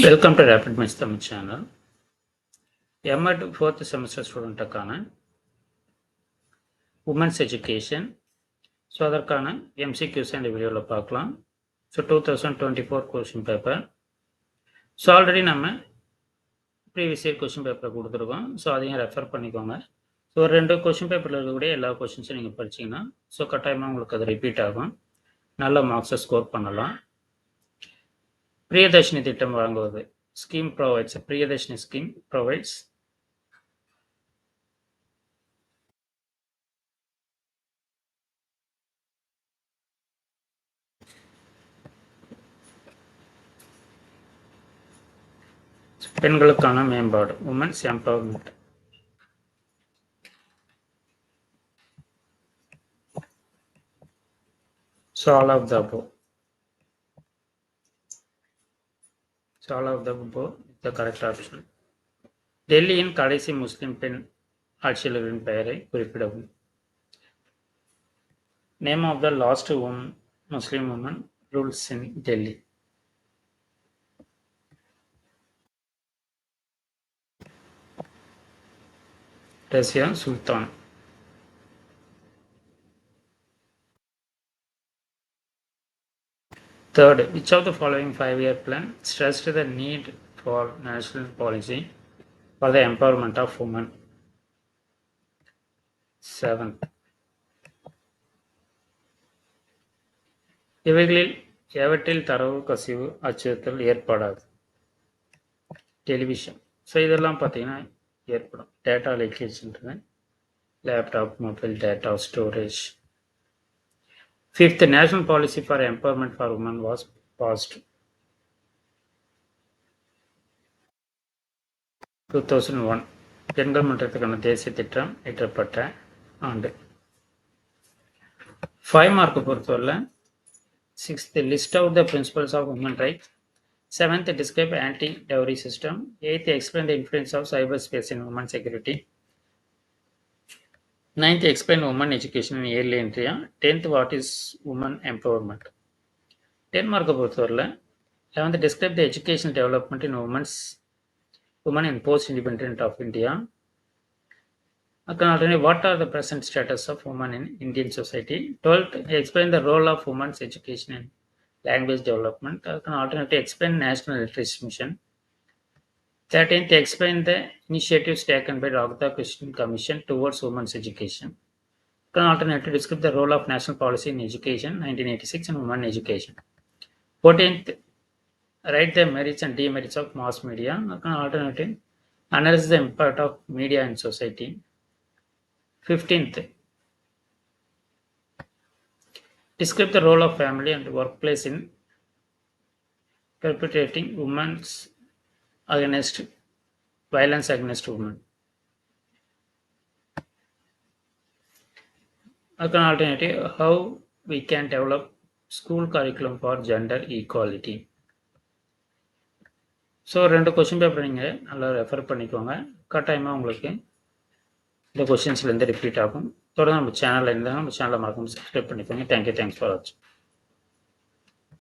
Welcome to rapid maths Tamil channel. M Ed 4th semester ஸ்டூடெண்ட்டுக்கான women's education. So அதற்கான MCQs இந்த வீடியோவில் பார்க்கலாம். So 2024 question paper. So already நம்ம ப்ரீவியஸ் இயர் கொஷின் பேப்பரை கொடுத்துருக்கோம். ஸோ அதையும் ரெஃபர் பண்ணிக்கோங்க. ஸோ ஒரு 2 கொஷின் பேப்பரில் இருக்கக்கூடிய எல்லா கொஷின்ஸும் நீங்கள் படிச்சிங்கன்னா ஸோ கட்டாயமாக உங்களுக்கு அது ரிப்பீட் ஆகும். நல்ல மார்க்ஸை ஸ்கோர் பண்ணலாம். பிரியதர்ஷினி திட்டம் வழங்குவது scheme provides Priyadashini scheme provides பெண்களுக்கான மேம்பாடு women's empowerment. So all of the above. So all of the above is the correct option. டெல்லியின் கடைசி முஸ்லிம் பெண் ஆட்சியாளரின் பெயரை குறிப்பிடவும். Name of the last Muslim woman rules in Delhi. Razia Sultan. Third, which of the following 5-year plan stressed the need for national policy for the empowerment of women? 7th, இவைகளில் எவற்றில் தரவு கசிவு அச்சுறுத்தல் ஏற்படாது? டெலிவிஷன். ஸோ இதெல்லாம் பார்த்தீங்கன்னா ஏற்படும். டேட்டா லீக்கேஜ்ன்றது laptop, mobile data storage. 5th, national policy for empowerment for women was passed. 2001, பெண்கள் முன்னேற்றத்துக்கான தேசிய திட்டம் இயற்றப்பட்ட ஆண்டு. 5 மார்க் பொறுத்தவரை 6th, list out the principles of women rights. 7th, describe anti-dowry system. 8th, explain the influence of cyberspace in women security. 9th, explain women education in early India. 10th, what is women empowerment? 10 mark பொறுத்தவரை 11th, describe the educational development in women in post-independent of India. What are the present status of women in Indian society? 12th, explain the role of women's education in language development. Alternative, explain National Literacy Mission. 13th, explain the initiatives taken by Raghuda Krishnan Commission towards women's education. Alternative, describe the role of national policy in education 1986 and women education. 14th, write the merits and demerits of mass media. Alternative, analyze the impact of media in society. 15th, describe the role of family and workplace in perpetuating violence against women. Alternative, how we can develop school curriculum for gender equality. So 2 question paper நீங்கள் நல்லா refer பண்ணிக்கோங்க. கட்டாயமாக உங்களுக்கு இந்த கொஷின்ஸ்லேருந்து repeat ஆகும். தொடர்ந்து நம்ம சேனலில் இருந்தால் நம்ம சேனலை மறக்காம சப்ஸ்கிரைப் பண்ணிக்கோங்க. தேங்க்யூ. தேங்க்ஸ் ஃபார் வாட்சிங்.